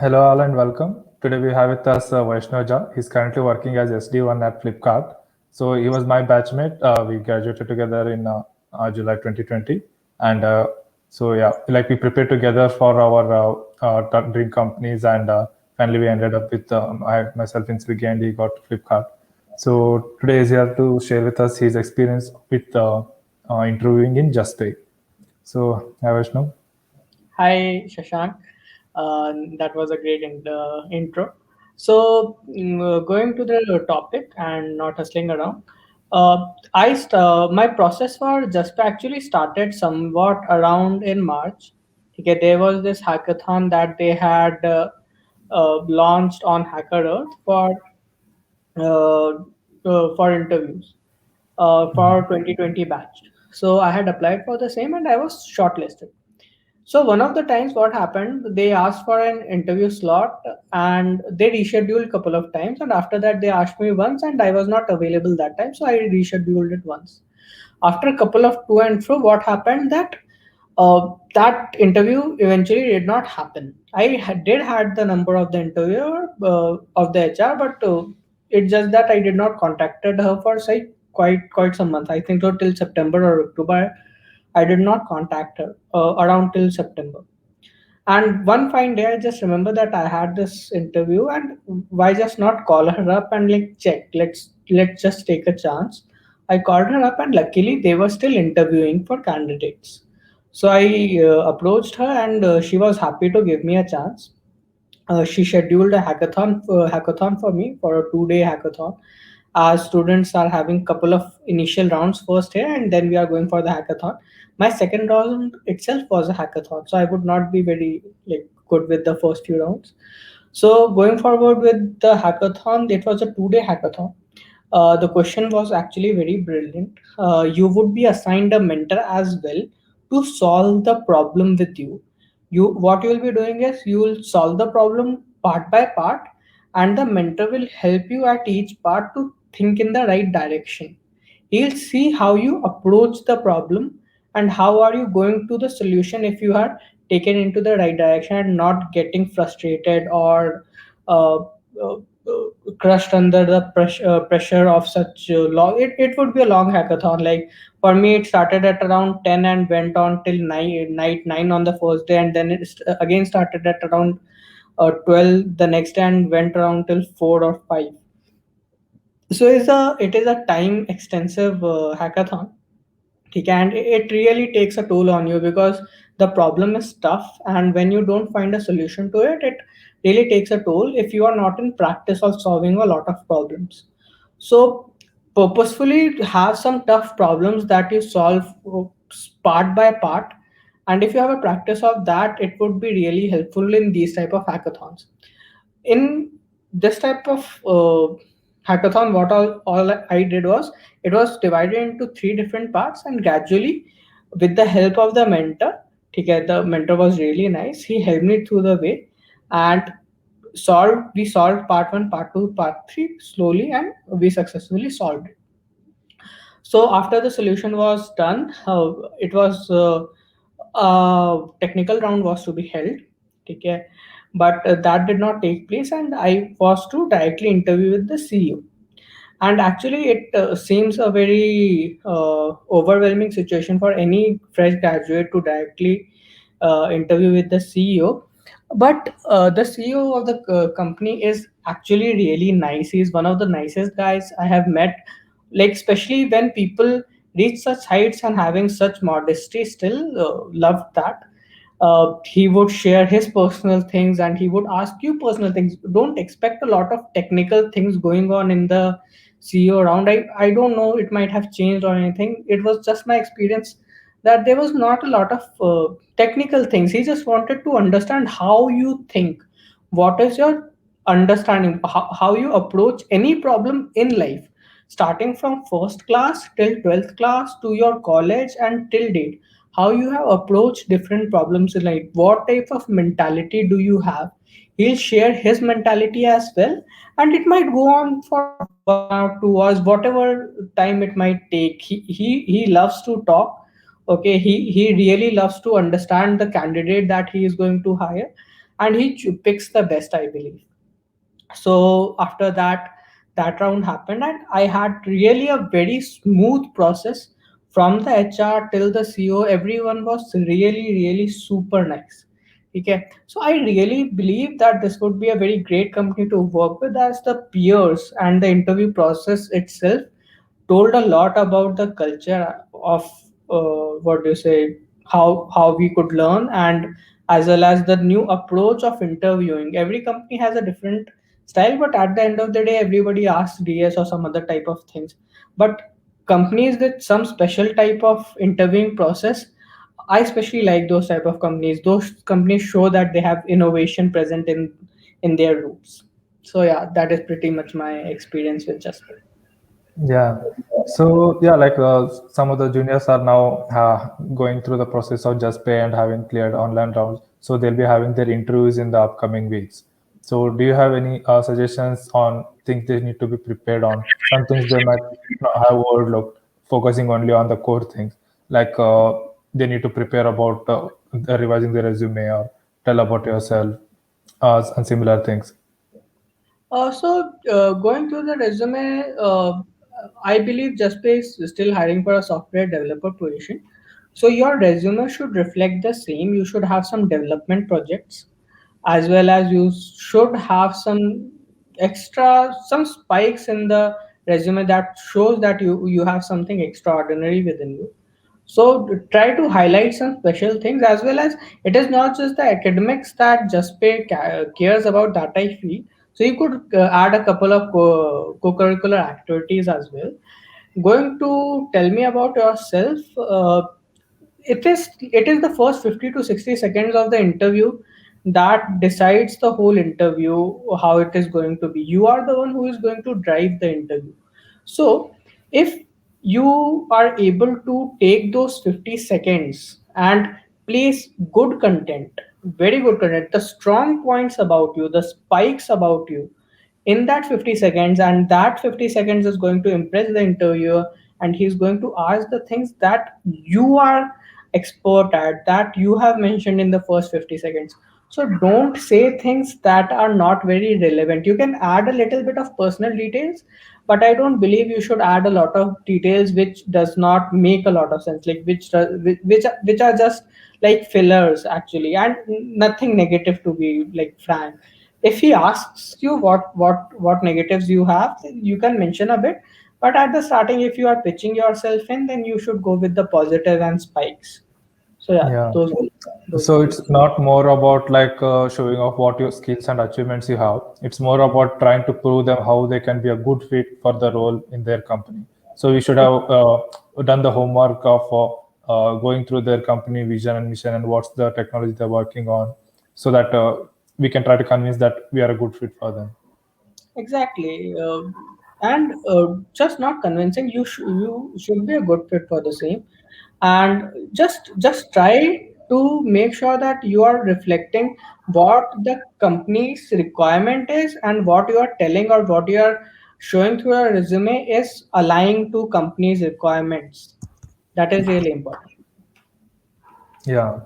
Hello, all, and welcome. Today we have with us Vaishnav Jha. He's currently working as SD1 at Flipkart. So he was my batchmate. We graduated together in July 2020, and yeah, like we prepared together for our dream companies, and finally we ended up with myself in Swiggy, and he got Flipkart. So today is here to share with us his experience with interviewing in Just Pay. So, hi Vaishnav. Hi, Shashank. That was a great intro. So, going to the topic and not hustling around, my process for Just actually started somewhat around in March. Okay, there was this hackathon that they had launched on Hacker Earth uh, for interviews for 2020 batch. So I had applied for the same and I was shortlisted. So one of the times what happened, they asked for an interview slot and they rescheduled a couple of times. And after that, they asked me once and I was not available that time. So I rescheduled it once. After a couple of to and fro, what happened that that interview eventually did not happen. Did had the number of the interviewer of the HR, but it's just that I did not contacted her for say quite some months. I think so till September or October. I did not contact her around till September. And one fine day, I just remember that I had this interview, and why just not call her up and like check? Let's just take a chance. I called her up, and luckily they were still interviewing for candidates. So I approached her, and she was happy to give me a chance. She scheduled a hackathon for me for a 2 day hackathon. Our students are having couple of initial rounds first here, and then we are going for the hackathon. My second round itself was a hackathon, so I would not be very like good with the first few rounds. So going forward with the hackathon, it was a 2 day hackathon. The question was actually very brilliant. You would be assigned a mentor as well to solve the problem with you. What you will be doing is you will solve the problem part by part, and the mentor will help you at each part to think in the right direction. He'll see how you approach the problem and how are you going to the solution if you are taken into the right direction and not getting frustrated or uh, uh, crushed under the pressure of such long it would be a long hackathon. Like for me it started at around 10 and went on till night 9 on the first day, and then it again started at around 12 the next day and went around till 4 or 5. So it is a time extensive hackathon. ठीक है, and it really takes a toll on you because the problem is tough, and when you don't find a solution to it, it really takes a toll if you are not in practice of solving a lot of problems. So purposefully have some tough problems that you solve part by part, and if you have a practice of that, it would be really helpful in these type of hackathons. In this type of hackathon, what all I did was it was divided into three different parts, and gradually with the help of the mentor, okay, the mentor was really nice, he helped me through the way, and we solved part 1, part 2, part 3 slowly, and we successfully solved it. So after the solution was done, it was a technical round was to be held. Okay, but that did not take place, and I was to directly interview with the CEO. And actually, it seems a very overwhelming situation for any fresh graduate to directly interview with the CEO. But the CEO of the company is actually really nice. He's one of the nicest guys I have met. Like especially when people reach such heights and having such modesty, still love that. He would share his personal things and he would ask you personal things. Don't expect a lot of technical things going on in the CEO round. I don't know, it might have changed or anything. It was just my experience that there was not a lot of technical things. He just wanted to understand how you think, what is your understanding, how you approach any problem in life, starting from first class till 12th class to your college and till date, how you have approached different problems in life, what type of mentality do you have. He'll share his mentality as well, and it might go on for 1 or 2 hours, whatever time it might take. He loves to talk. Okay, he really loves to understand the candidate that he is going to hire, and he picks the best, I believe. So after that, that round happened, and I had really a very smooth process from the HR till the CEO. Everyone was really super nice. Okay, so I really believe that this would be a very great company to work with, as the peers and the interview process itself told a lot about the culture of, what do you say, how we could learn, and as well as the new approach of interviewing. Every company has a different style, but at the end of the day, everybody asks DS or some other type of things. But companies with some special type of interviewing process, I especially like those type of companies. Those companies show that they have innovation present in their roots. So yeah, that is pretty much my experience with Jasper. Yeah. So yeah, like some of the juniors are now going through the process of Just Pay and having cleared online rounds. So they'll be having their interviews in the upcoming weeks. So do you have any suggestions on things they need to be prepared on? Some things they might not have overlooked, focusing only on the core things, like they need to prepare about revising the resume or tell about yourself and similar things. Going through the resume, I believe Justpay is still hiring for a software developer position. So your resume should reflect the same. You should have some development projects, as well as you should have some spikes in the resume that shows that you have something extraordinary within you. So try to highlight some special things, as well as it is not just the academics that Justpay cares about, that I feel. So you could add a couple of co-curricular activities as well. Going to tell me about yourself. It is the first 50 to 60 seconds of the interview that decides the whole interview, how it is going to be. You are the one who is going to drive the interview. So if you are able to take those 50 seconds and place good content, very good content, the strong points about you, the spikes about you, in that 50 seconds, and that 50 seconds is going to impress the interviewer, and he's going to ask the things that you are expert at, that you have mentioned in the first 50 seconds. So don't say things that are not very relevant. You can add a little bit of personal details, but I don't believe you should add a lot of details which does not make a lot of sense, like which are just like fillers actually, and nothing negative, to be like frank. If he asks you what negatives you have, then you can mention a bit, but at the starting, if you are pitching yourself in, then you should go with the positive and spikes. So yeah, Yeah. those So would be. it's not more about like showing off what your skills and achievements you have. It's more about trying to prove them how they can be a good fit for the role in their company. So we should have done the homework of going through their company vision and mission and what's the technology they're working on, so that we can try to convince that we are a good fit for them. Exactly, and just not convincing. You should be a good fit for the same, and just try to make sure that you are reflecting what the company's requirement is, and what you are telling or what you are showing through your resume is aligning to company's requirements. That is really important. Yeah.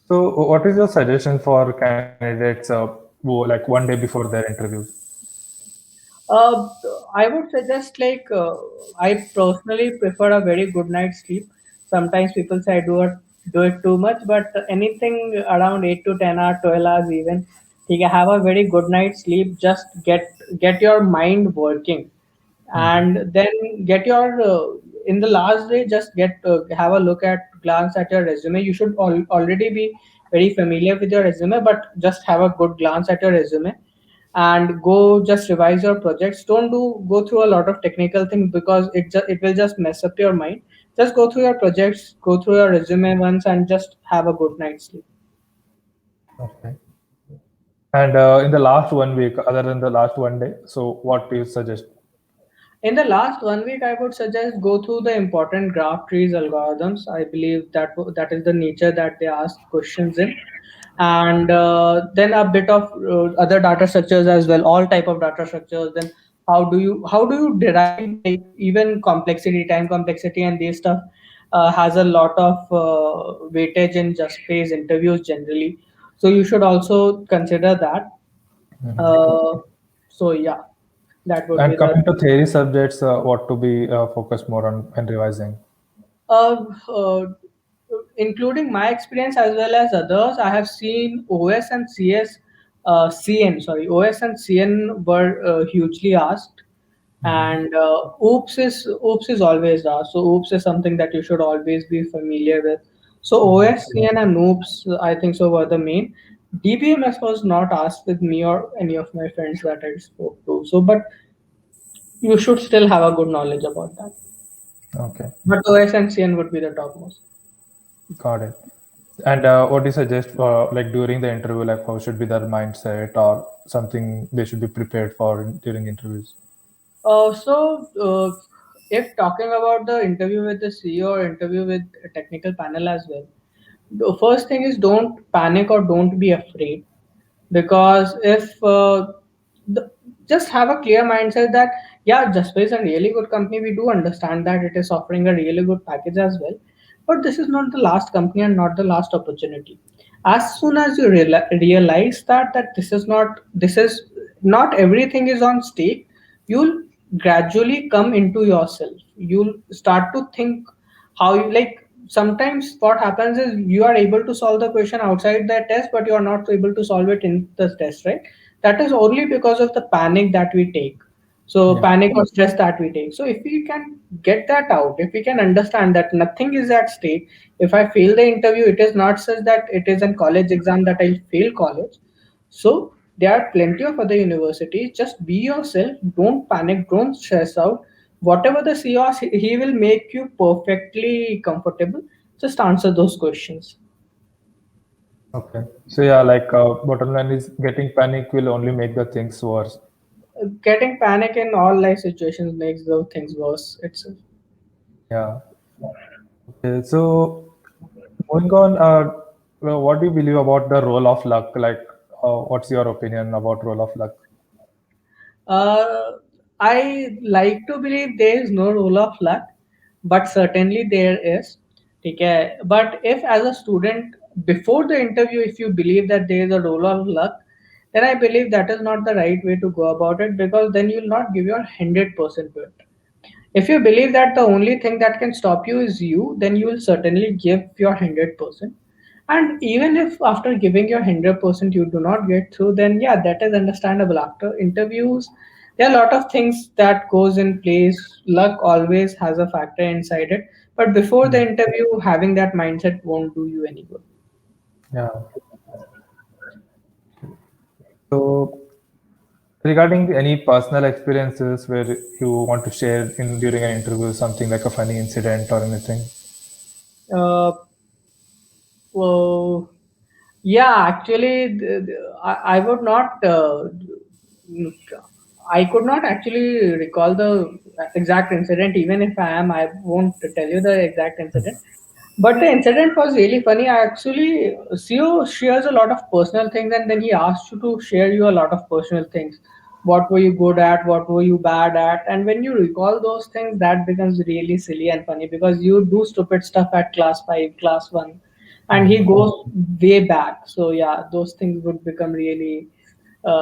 So what is your suggestion for candidates who like one day before their interviews? Uh, I would suggest, like, I personally prefer a very good night's sleep. Sometimes people say I do it too much, but anything around 8 to 10 hours, 12 hours even. You can have a very good night's sleep. Just get your mind working, Mhm. and then get your in the last day, just get have a look at glance at your resume. You should already be very familiar with your resume, but just have a good glance at your resume, and go just revise your projects. Don't do go through a lot of technical things, because it will just mess up your mind. Just go through your projects, go through your resume once, and just have a good night's sleep. Okay. And in the last 1 week, other than the last one day, so what do you suggest? In the last 1 week, I would suggest go through the important graph trees algorithms. I believe that is the nature that they ask questions in, and then a bit of other data structures as well, all type of data structures. Then how do you derive, like, even complexity, time complexity, and these stuff has a lot of weightage in just phase interviews generally. So you should also consider that. Uh, so yeah, that would be And the coming to theory subjects, what to be focused more on when revising? uh, uh, including my experience as well as others. I have seen OS and CS, CN, sorry, OS and CN were hugely asked, and oops is always asked. So oops is something that you should always be familiar with. So OS, CN, and oops, I think so were the main. DBMS was not asked with me or any of my friends that I spoke to. So, but you should still have a good knowledge about that. Okay, But OS and CN would be the topmost. got it. And what do you suggest for like during the interview, like how should be their mindset or something they should be prepared for during interviews? If talking about the interview with the CEO or interview with a technical panel as well, the first thing is don't panic or don't be afraid, because if the, just have a clear mindset that yeah, Jasper is a really good company. We do understand that it is offering a really good package as well, but this is not the last company and not the last opportunity. As soon as you realize that this is not everything is on stake, you'll gradually come into yourself. You'll start to think how you like. Sometimes what happens is you are able to solve the question outside the test, but you are not able to solve it in the test, right? That is only because of the panic that we take. So Yeah. panic or stress that we take. So if we can get that out, if we can understand that nothing is at stake, if I fail the interview, it is not such that it is a college exam that I fail college. So there are plenty of other universities. Just be yourself. Don't panic. Don't stress out. Whatever the CEO asks, he will make you perfectly comfortable. Just answer those questions. Okay. So yeah, like bottom line is getting panic will only make the things worse. Getting panic in all life situations makes those things worse itself. Yeah. Okay. So moving on, well, what do you believe about the role of luck? Like, what's your opinion about role of luck? Uh, I like to believe there is no rule of luck, but certainly there is. Okay. But if as a student before the interview, if you believe that there is a role of luck, then I believe that is not the right way to go about it, because then you'll not give your 100% to it. If you believe that the only thing that can stop you is you, then you will certainly give your 100%. And even if after giving your 100% you do not get through, then yeah, that is understandable. After interviews, there are a lot of things that goes in place. Luck always has a factor inside it. But before the Hmm. interview, having that mindset won't do you any good. Yeah. So regarding any personal experiences where you want to share in during an interview, something like a funny incident or anything. Uh, well, yeah, actually, I would not. I could not actually recall the exact incident. Even if I am, I won't tell you the exact incident. But the incident was really funny. I actually, CEO shares a lot of personal things, and then he asks you to share you a lot of personal things. What were you good at? What were you bad at? And when you recall those things, that becomes really silly and funny, because you do stupid stuff at class 5, class 1, and he Mhm. goes way back. So, yeah, those things would become really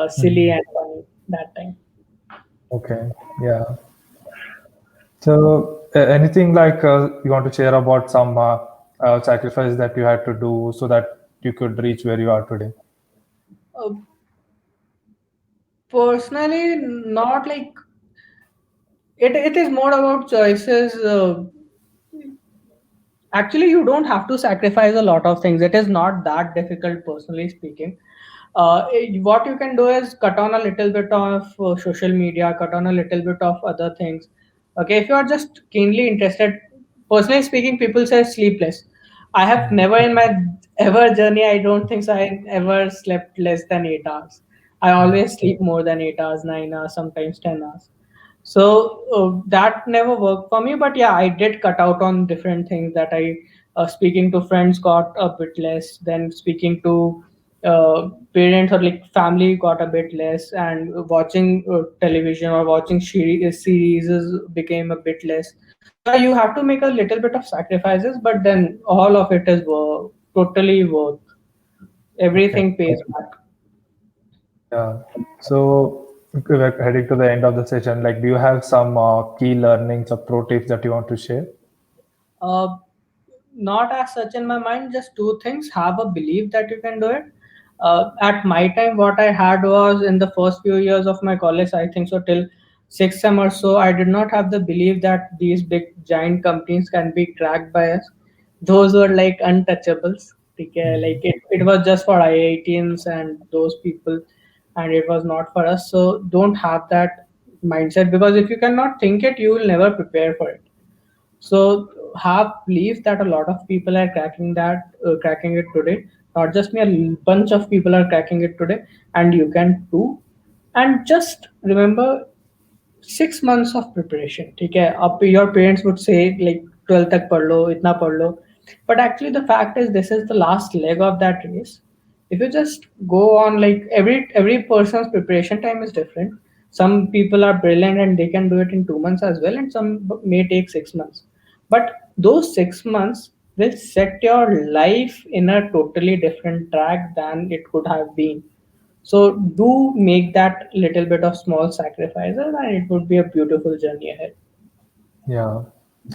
silly Mhm. and funny that time. Okay. Yeah. So anything like you want to share about some sacrifice that you had to do so that you could reach where you are today? Uh, Personally, not like it is more about choices. Actually, you don't have to sacrifice a lot of things. It is not that difficult, personally speaking. What you can do is cut on a little bit of social media, cut on a little bit of other things. Okay, if you are just keenly interested, personally speaking, people say sleepless. I have Mhm. never in my ever journey, I don't think so, I ever slept less than 8 hours. I Mhm. always sleep more than 8 hours, 9 hours, sometimes 10 hours. So that never worked for me. But yeah, I did cut out on different things that I speaking to friends got a bit less. Then speaking to parents or like family got a bit less, and watching television or watching series became a bit less. So yeah, you have to make a little bit of sacrifices, but then all of it is totally worth. everything pays back. Yeah. So we're heading to the end of the session. Like, do you have some key learnings or pro tips that you want to share? Uh, Not as such in my mind, just two things. Have a belief that you can do it. At my time, what I had was in the first few years of my college, I think so till sixth sem or so, I did not have the belief that these big giant companies can be cracked by us. Those were like untouchables. Okay? Like it was just for IITians and those people, and it was not for us. So don't have that mindset, because if you cannot think it, you will never prepare for it. So have belief that a lot of people are cracking it today. Not just me, a bunch of people are cracking it today, and you can too. And just remember, 6 months of preparation. ठीक है, अब your parents would say like 12 तक पढ़ लो, इतना पढ़ लो, but actually the fact is this is the last leg of that race. If you just go on, like every person's preparation time is different. Some people are brilliant and they can do it in 2 months as well, and some may take 6 months. But those 6 months will set your life in a totally different track than it could have been. So do make that little bit of small sacrifices, and it would be a beautiful journey ahead. Yeah.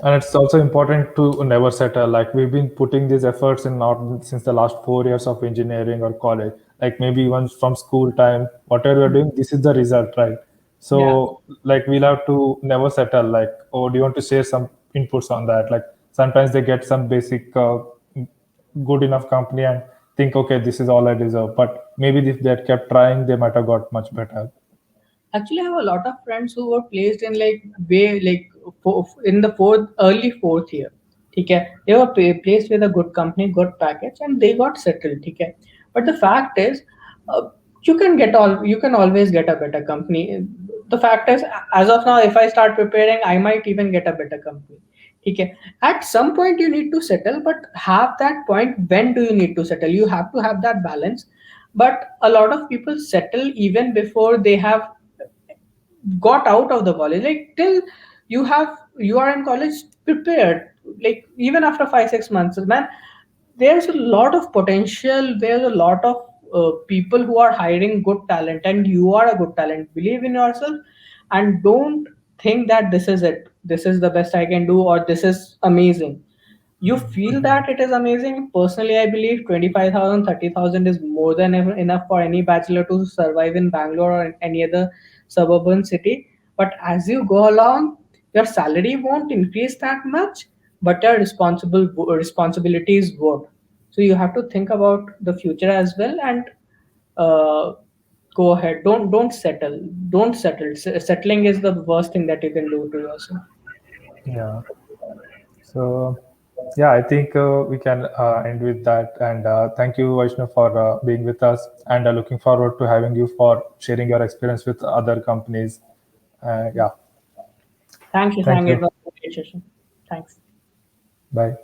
And it's also important to never settle. Like, we've been putting these efforts in not since the last 4 years of engineering or college. Like, maybe even from school time, whatever we're doing, this is the result, right? Yeah. So like, we'll have to never settle. Like, oh, do you want to share some inputs on that? Like, sometimes they get some basic good enough company and think, okay, this is all I deserve. But maybe if they had kept trying, they might have got much better. Actually, I have a lot of friends who were placed in like way like in the early fourth year. Okay, they were placed with a good company, good package, and they got settled. Okay, but the fact is, uh, you can always get a better company. The fact is, as of now, if I start preparing, I might even get a better company. Okay, at some point you need to settle, but have that point. When do you need to settle? You have to have that balance. But a lot of people settle even before they have got out of the college, like till you are in college prepared, like even after 5 6 months, man, there's a lot of potential, there's a lot of people who are hiring good talent, and you are a good talent. Believe in yourself, and don't think that this is the best I can do, or this is amazing. You feel that it is amazing. Personally, I believe 25,000, 30,000 is more than enough for any bachelor to survive in Bangalore or in any other suburban city. But as you go along, your salary won't increase that much, but your responsibilities would. So you have to think about the future as well, and uh, go ahead. Don't settle. Don't settle. Settling is the worst thing that you can do to yourself. Yeah. So, yeah, I think we can end with that. And thank you, Vaishnav, for being with us. And looking forward to having you for sharing your experience with other companies. Yeah, Thank you, thank Sang. It you. was a great session. Thanks. Bye.